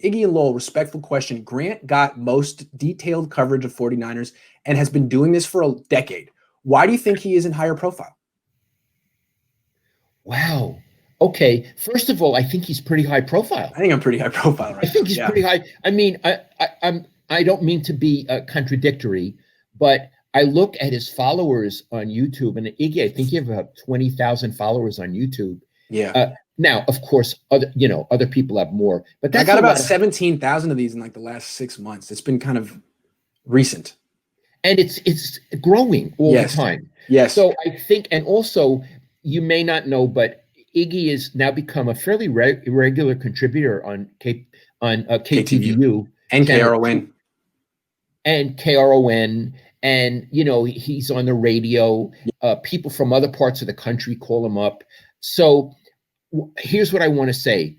Iggy and Lowell, respectful question. Grant got most detailed coverage of 49ers and has been doing this for a decade. Why do you think he isn't higher profile? Wow. Okay. First of all, I think he's pretty high profile. I think I'm pretty high profile right I think now. he's Yeah. pretty high. I mean, I don't mean to be contradictory, but I look at his followers on YouTube, and Iggy, I think you have about 20,000 followers on YouTube. Yeah. Now, of course, other people have more, but I that's got about 17,000 of these in like the last 6 months. It's been kind of recent. And it's growing all the time. Yes. So I think, and also, you may not know, but Iggy has now become a fairly regular contributor on KTVU and KRON. And KRON, and he's on the radio. People from other parts of the country call him up. So here's what I want to say.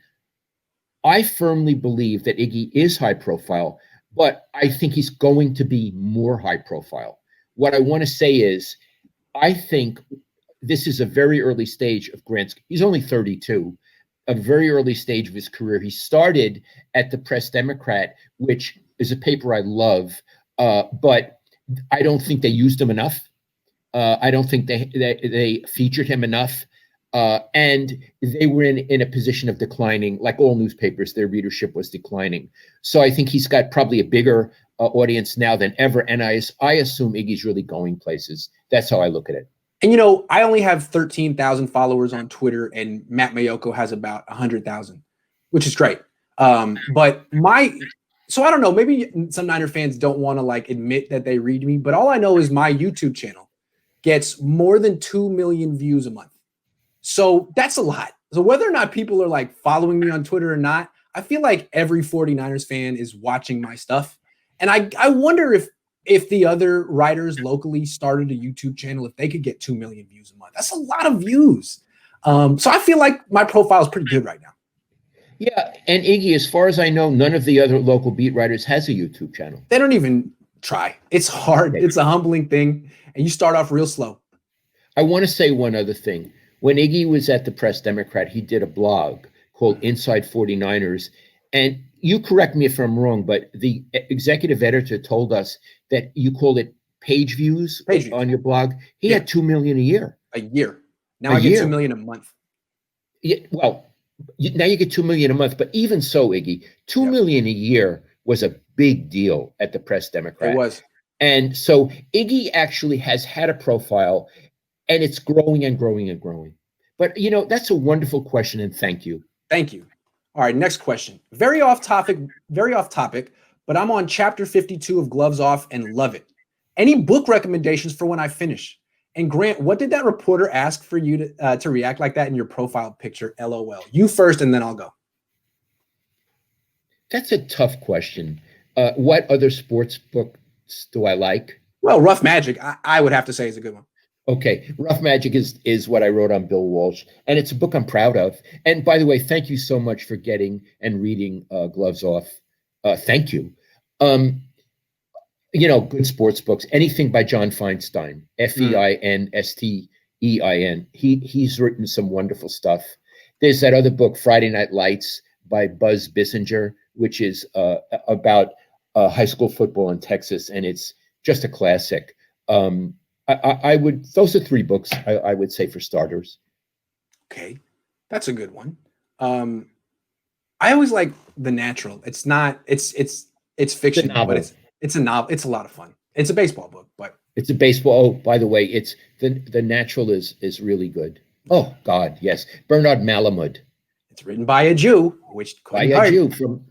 I firmly believe that Iggy is high profile, but I think he's going to be more high profile. What I want to say is, I think this is a very early stage of Grant's. He's only 32, a very early stage of his career. He started at the Press Democrat, which is a paper I love, but I don't think they used him enough. I don't think they featured him enough. And they were in a position of declining, like all newspapers, their readership was declining. So I think he's got probably a bigger audience now than ever. And I assume Iggy's really going places. That's how I look at it. And, I only have 13,000 followers on Twitter, and Matt Mayoko has about 100,000, which is great. So I don't know, maybe some Niner fans don't want to admit that they read me, but all I know is my YouTube channel gets more than 2 million views a month. So that's a lot. So whether or not people are following me on Twitter or not, I feel like every 49ers fan is watching my stuff. And I wonder if the other writers locally started a YouTube channel, if they could get 2 million views a month. That's a lot of views. So I feel like my profile is pretty good right now. Yeah. And Iggy, as far as I know, none of the other local beat writers has a YouTube channel. They don't even try. It's hard. It's a humbling thing. And you start off real slow. I want to say one other thing. When Iggy was at the Press Democrat, he did a blog called Inside 49ers. And you correct me if I'm wrong, but the executive editor told us that you called it page views on your blog. He had 2 million a year. A year. Now I get 2 million a month. Yeah, well, now you get 2 million a month. But even so, Iggy, 2 million a year was a big deal at the Press Democrat. It was. And so Iggy actually has had a profile, and it's growing and growing and growing. But, that's a wonderful question, and thank you. Thank you. All right, next question. Very off topic, but I'm on chapter 52 of Gloves Off and love it. Any book recommendations for when I finish? And Grant, what did that reporter ask for you to react like that in your profile picture? LOL. You first, and then I'll go. That's a tough question. What other sports books do I like? Well, Rough Magic, I would have to say, is a good one. Okay, Rough Magic is what I wrote on Bill Walsh, and it's a book I'm proud of. And by the way, thank you so much for getting and reading Gloves Off. Thank you. Good sports books. Anything by John Feinstein, Feinstein. He's written some wonderful stuff. There's that other book, Friday Night Lights, by Buzz Bissinger, which is about high school football in Texas, and it's just a classic. Those are 3 books I would say for starters. Okay, that's a good one. I always like The Natural. It's fiction, but it's a novel. It's a lot of fun. It's a baseball book, but it's a baseball. Oh, by the way, it's The Natural is really good. Oh God, yes, Bernard Malamud. It's written by a Jew, from.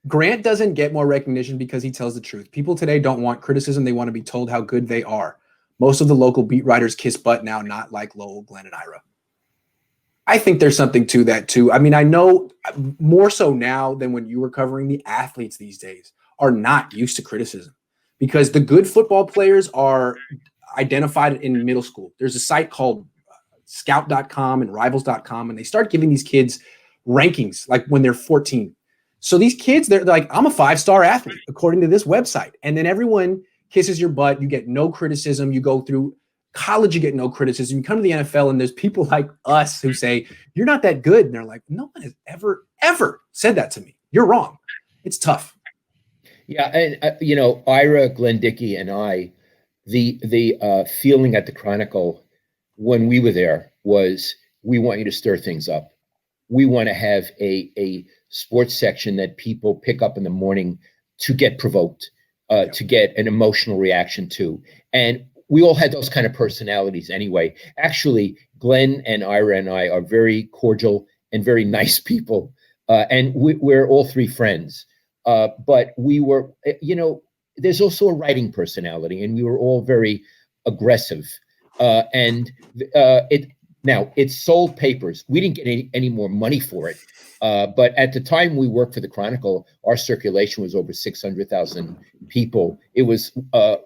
Grant doesn't get more recognition because he tells the truth. People today don't want criticism; they want to be told how good they are. Most of the local beat writers kiss butt now, not like Lowell, Glenn, and Ira. I think there's something to that too. I mean, I know more so now than when you were covering the athletes these days are not used to criticism because the good football players are identified in middle school. There's a site called scout.com and rivals.com, and they start giving these kids rankings like when they're 14. So these kids, they're like, I'm a 5-star athlete according to this website. And then everyone kisses your butt. You get no criticism. You go through college, you get no criticism. You come to the NFL and there's people like us who say, you're not that good. And they're like, no one has ever said that to me. You're wrong. It's tough. Yeah, and Ira, Glenn Dickey, and I, the feeling at the Chronicle when we were there was, we want you to stir things up. We want to have a sports section that people pick up in the morning to get provoked, to get an emotional reaction to. And we all had those kind of personalities anyway. Actually, Glenn and Ira and I are very cordial and very nice people. And we're all three friends. But we were, there's also a writing personality, and we were all very aggressive. And it sold papers. We didn't get any more money for it. But at the time we worked for the Chronicle, our circulation was over 600,000 people. It was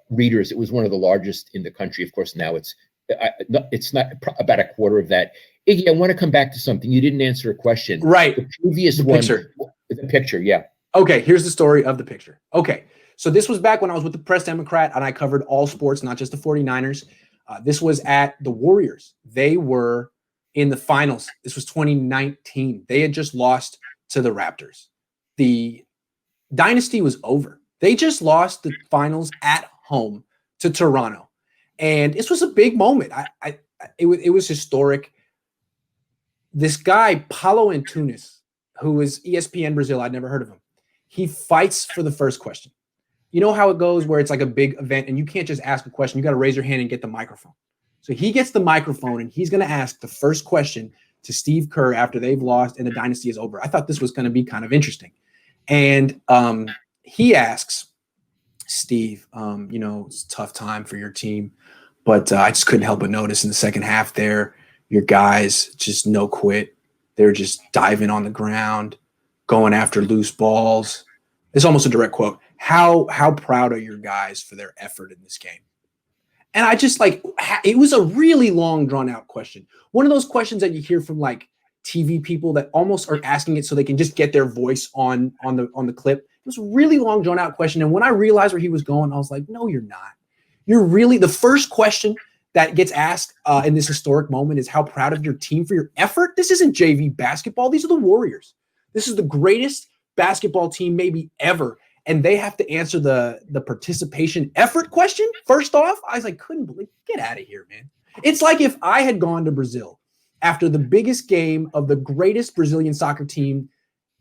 readers. It was one of the largest in the country. Of course, now it's not about a quarter of that. Iggy, I want to come back to something. You didn't answer a question. Right. The previous one. The picture, yeah. Okay, here's the story of the picture. Okay, so this was back when I was with the Press Democrat, and I covered all sports, not just the 49ers. This was at the Warriors. They were in the finals. This was 2019. They had just lost to the Raptors. The dynasty was over. They just lost the finals at home to Toronto. And this was a big moment. It was historic. This guy, Paulo Antunes, who was ESPN Brazil, I'd never heard of him. He fights for the first question. You know how it goes where it's like a big event and you can't just ask a question. You got to raise your hand and get the microphone. So he gets the microphone and he's going to ask the first question to Steve Kerr after they've lost and the dynasty is over. I thought this was going to be kind of interesting. And he asks Steve, it's a tough time for your team, but I just couldn't help but notice in the second half there, your guys just no quit. They're just diving on the ground, going after loose balls. It's almost a direct quote. How proud are your guys for their effort in this game? And I just it was a really long drawn out question. One of those questions that you hear from like TV people that almost are asking it so they can just get their voice on the clip. It was a really long drawn out question. And when I realized where he was going, I was like, no, you're not. You're really, the first question that gets asked in this historic moment is how proud of your team for your effort. This isn't JV basketball. These are the Warriors. This is the greatest basketball team maybe ever. And they have to answer the participation effort question. First off, I was like, couldn't believe, get out of here, man. It's like if I had gone to Brazil after the biggest game of the greatest Brazilian soccer team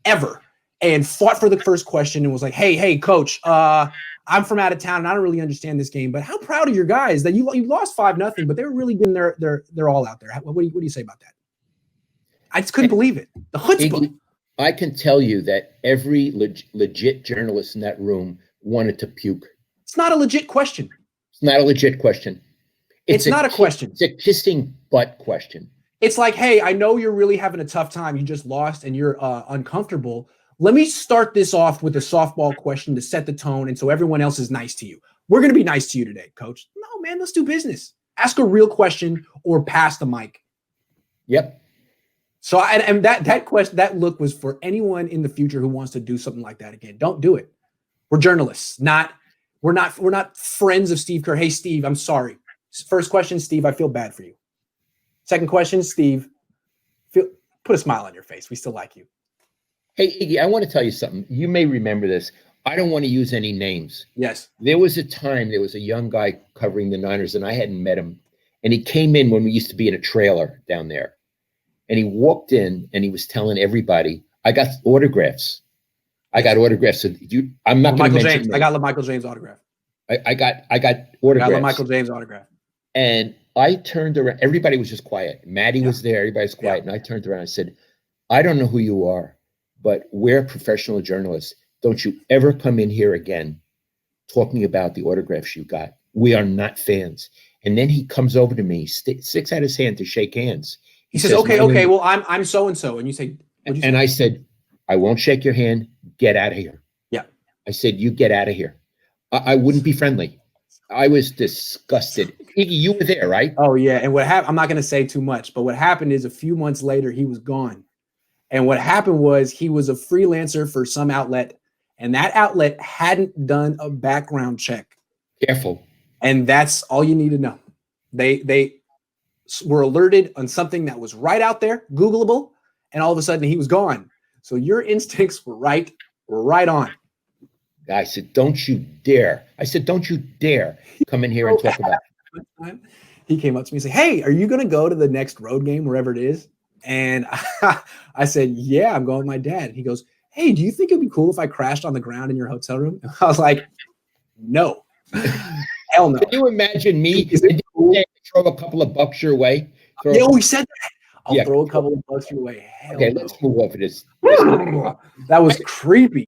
ever and fought for the first question and was like, hey, coach, I'm from out of town and I don't really understand this game, but how proud are your guys that you lost 5-0, but they were really getting their all out there. What do you say about that? I just couldn't believe it. The chutzpah. I can tell you that every legit journalist in that room wanted to puke. It's not a legit question. It's not a legit question. It's not a question. It's a kissing butt question. It's like, hey, I know you're really having a tough time. You just lost and you're uncomfortable. Let me start this off with a softball question to set the tone and so everyone else is nice to you. We're going to be nice to you today, coach. No, man, let's do business. Ask a real question or pass the mic. Yep. So and that question, that look was for anyone in the future who wants to do something like that again. Don't do it. We're journalists, we're not friends of Steve Kerr. Hey, Steve, I'm sorry. First question, Steve, I feel bad for you. Second question, Steve, put a smile on your face. We still like you. Hey, Iggy, I want to tell you something. You may remember this. I don't want to use any names. Yes. There was a time, there was a young guy covering the Niners, and I hadn't met him. And he came in when we used to be in a trailer down there. And he walked in and he was telling everybody, I got autographs. I got autographs. So I'm not going to mention James. I got Michael James autograph. I got autographs. I got Michael James autograph. And I turned around. Everybody was just quiet. Maddie was there. Everybody's quiet. And I turned around and I said, I don't know who you are, but we're professional journalists. Don't you ever come in here again talking about the autographs you got. We are not fans. And then he comes over to me, sticks out his hand to shake hands. He says, okay, well, I'm so-and-so. And you say, and I said, I won't shake your hand. Get out of here. Yeah. I said, you get out of here. I wouldn't be friendly. I was disgusted. Iggy, you were there, right? Oh, yeah. And what happened, I'm not going to say too much, but what happened is a few months later, he was gone. And what happened was he was a freelancer for some outlet, and that outlet hadn't done a background check. Careful. And that's all you need to know. They were alerted on something that was right out there, Googleable, and all of a sudden he was gone. So your instincts were right on. I said, don't you dare. I said, don't you dare come in here and talk about it. He came up to me and said, hey, are you going to go to the next road game, wherever it is? And I said, yeah, I'm going with my dad. And he goes, hey, do you think it'd be cool if I crashed on the ground in your hotel room? And I was like, no. Hell no. Can you imagine me? Is it cool? Throw a couple of bucks your way? Yeah, we said that. I'll throw a couple of bucks your way. Hell okay, no. let's move off of this. That was creepy.